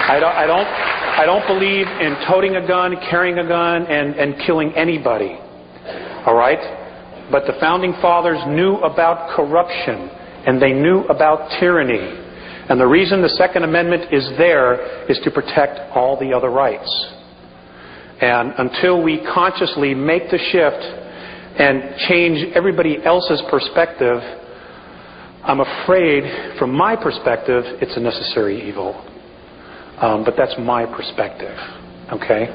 I don't believe in toting a gun, carrying a gun, and killing anybody. All right? But the Founding Fathers knew about corruption, and they knew about tyranny. And the reason the Second Amendment is there is to protect all the other rights. And until we consciously make the shift and change everybody else's perspective, I'm afraid, from my perspective, it's a necessary evil. But that's my perspective. Okay?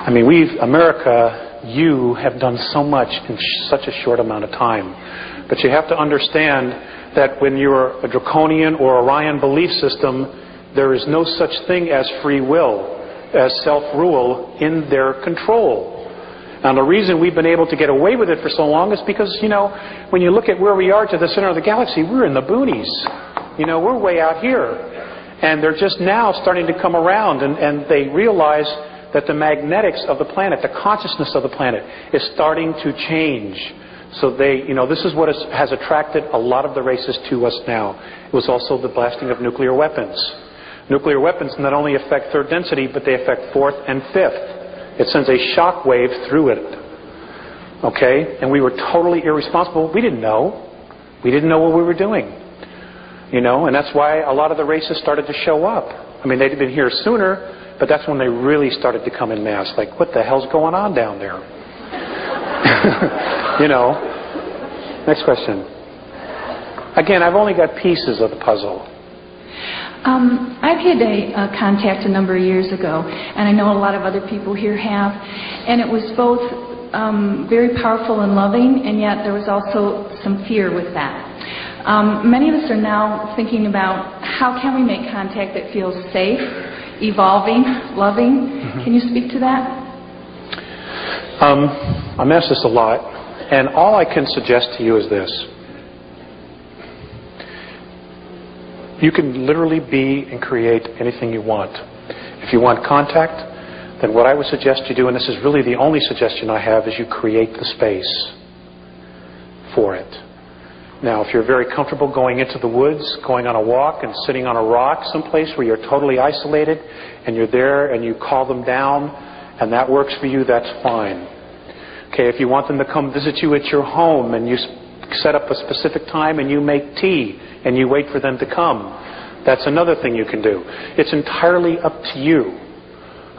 I mean, America, you have done so much in such a short amount of time. But you have to understand that when you're a draconian or Orion belief system, there is no such thing as free will, as self-rule in their control. Now, the reason we've been able to get away with it for so long is because, when you look at where we are to the center of the galaxy, we're in the boonies. We're way out here. And they're just now starting to come around, and they realize that the magnetics of the planet, the consciousness of the planet, is starting to change. So this is what has attracted a lot of the races to us now. It was also the blasting of nuclear weapons. Nuclear weapons not only affect third density, but they affect fourth and fifth. It sends a shock wave through it. Okay? And we were totally irresponsible. We didn't know. We didn't know what we were doing. And that's why a lot of the races started to show up. I mean, they'd been here sooner, but that's when they really started to come in mass. Like, what the hell's going on down there? Next question. Again, I've only got pieces of the puzzle. I've had a contact a number of years ago, and I know a lot of other people here have, and it was both very powerful and loving, and yet there was also some fear with that. Many of us are now thinking about how can we make contact that feels safe, evolving, loving. Mm-hmm. Can you speak to that? I'm asked this a lot, and all I can suggest to you is this. You can literally be and create anything you want. If you want contact, then what I would suggest you do, and this is really the only suggestion I have, is you create the space for it. Now, if you're very comfortable going into the woods, going on a walk and sitting on a rock someplace where you're totally isolated and you're there and you call them down and that works for you, that's fine. Okay, if you want them to come visit you at your home and you set up a specific time and you make tea and you wait for them to come, that's another thing you can do. It's entirely up to you.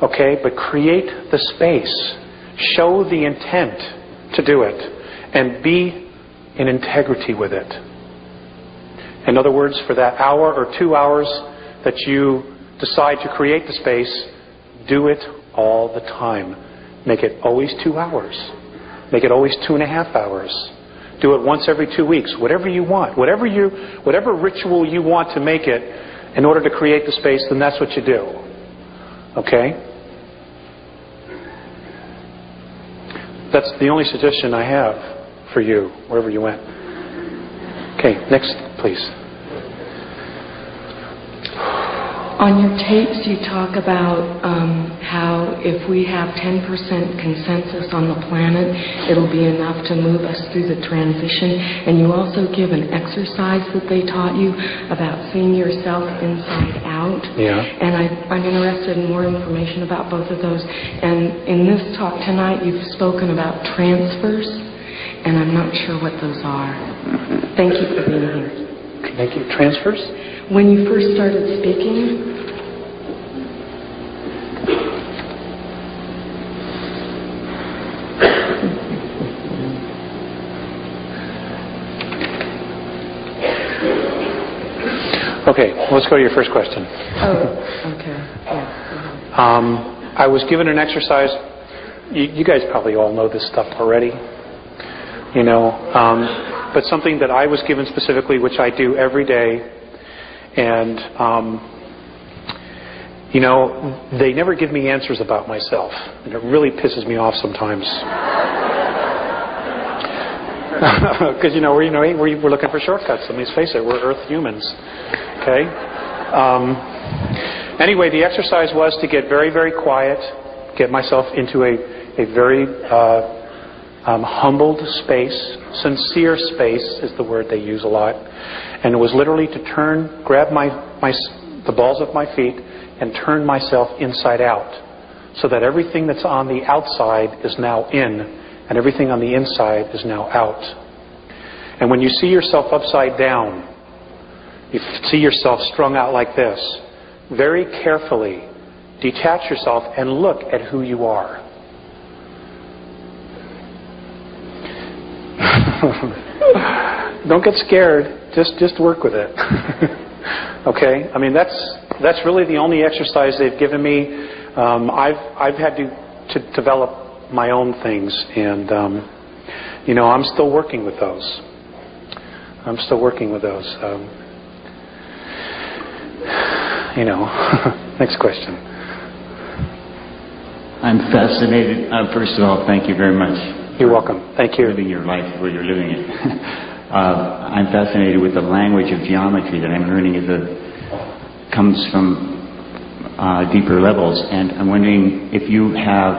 Okay, but create the space. Show the intent to do it and be in integrity with it. In other words, for that hour or 2 hours that you decide to create the space, do it all the time. Make it always 2 hours. Make it always 2.5 hours. Do it once every 2 weeks. Whatever you want. Whatever ritual you want to make it in order to create the space, then that's what you do. Okay? That's the only suggestion I have for you, wherever you went. Okay, next, please. On your tapes, you talk about how if we have 10% consensus on the planet, it'll be enough to move us through the transition. And you also give an exercise that they taught you about seeing yourself inside out. Yeah. And I'm interested in more information about both of those. And in this talk tonight, you've spoken about transfers, and I'm not sure what those are. Thank you for being here. Thank you. Transfers? When you first started speaking, okay, let's go to your first question. Oh, okay. Yeah. I was given an exercise. You guys probably all know this stuff already. But something that I was given specifically, which I do every day, and they never give me answers about myself, and it really pisses me off sometimes. Because we're looking for shortcuts. Let me face it, we're Earth humans. Okay. Anyway, the exercise was to get very, very quiet, get myself into a very humbled space. Sincere space is the word they use a lot. And it was literally to grab the balls of my feet and turn myself inside out, so that everything that's on the outside is now in, and everything on the inside is now out. And when you see yourself upside down, you see yourself strung out like this, very carefully detach yourself and look at who you are. Don't get scared. Just work with it. Okay? I mean, that's really the only exercise they've given me. I've had to develop my own things, and I'm still working with those. Next question. I'm fascinated. First of all, thank you very much. You're welcome. Thank you. Living your life where you're living it. I'm fascinated with the language of geometry that I'm learning comes from deeper levels, and I'm wondering if you have,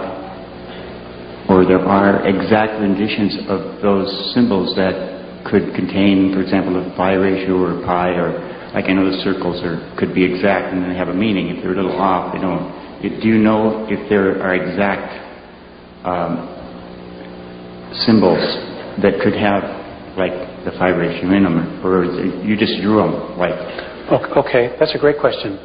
or there are exact renditions of those symbols that could contain, for example, a pi ratio or pi, or like I know the circles could be exact and they have a meaning. If they're a little off, they don't. Do you know if there are exact symbols that could have like the pi ratio in them, or you just drew them like? Okay, that's a great question.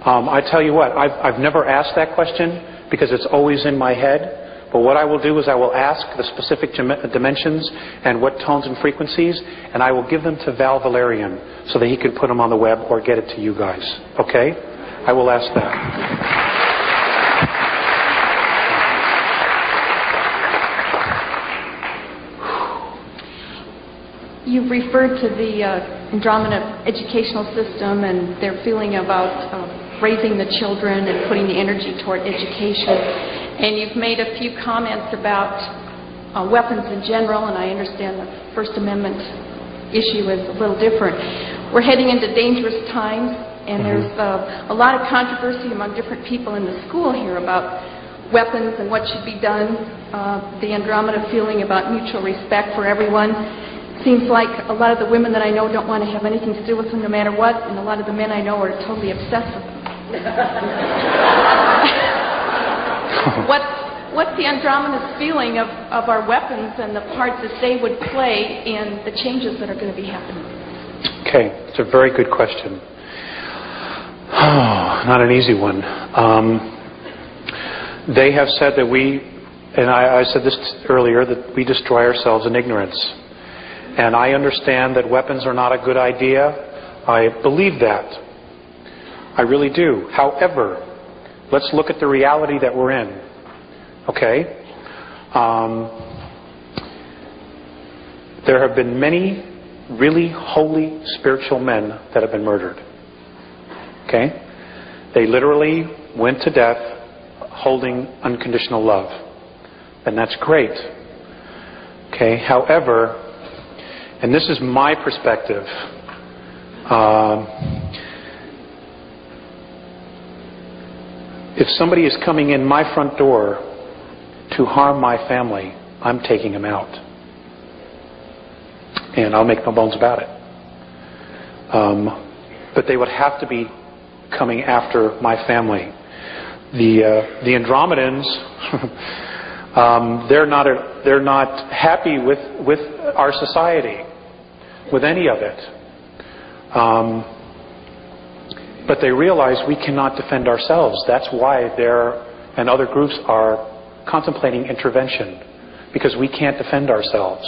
I tell you what, I've never asked that question because it's always in my head. But what I will do is I will ask the specific dimensions and what tones and frequencies, and I will give them to Val Valerian so that he can put them on the web or get it to you guys. Okay? I will ask that. You've referred to the Andromeda educational system and their feeling about raising the children and putting the energy toward education. And you've made a few comments about weapons in general, and I understand the First Amendment issue is a little different. We're heading into dangerous times, and there's a lot of controversy among different people in the school here about weapons and what should be done. The Andromeda feeling about mutual respect for everyone. Seems like a lot of the women that I know don't want to have anything to do with them no matter what, and a lot of the men I know are totally obsessed with them. What's the Andromeda's feeling of our weapons and the parts that they would play in the changes that are going to be happening? Okay, it's a very good question. Not an easy one. They have said that and I said this earlier, that we destroy ourselves in ignorance. And I understand that weapons are not a good idea. I believe that. I really do. However, let's look at the reality that we're in. Okay? There have been many really holy spiritual men that have been murdered. Okay? They literally went to death holding unconditional love. And that's great. Okay? However, and this is my perspective, if somebody is coming in my front door to harm my family, I'm taking him out. And I'll make no bones about it. But they would have to be coming after my family. The Andromedans, they're not happy with our society, with any of it. But they realize we cannot defend ourselves. That's why and other groups are contemplating intervention, because we can't defend ourselves.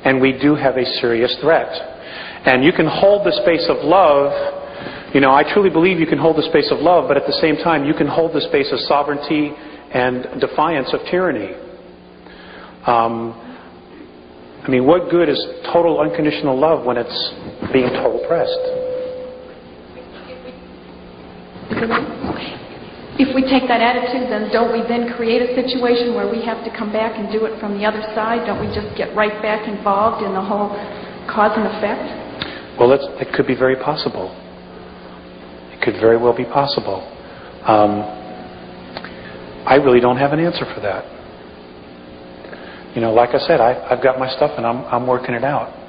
And we do have a serious threat. And you can hold the space of love. I truly believe you can hold the space of love, but at the same time, you can hold the space of sovereignty and defiance of tyranny. What good is total unconditional love when it's being total oppressed? If we take that attitude, then don't we then create a situation where we have to come back and do it from the other side? Don't we just get right back involved in the whole cause and effect? Well, it could be very possible. It could very well be possible. I really don't have an answer for that. like I said, I've got my stuff and I'm working it out.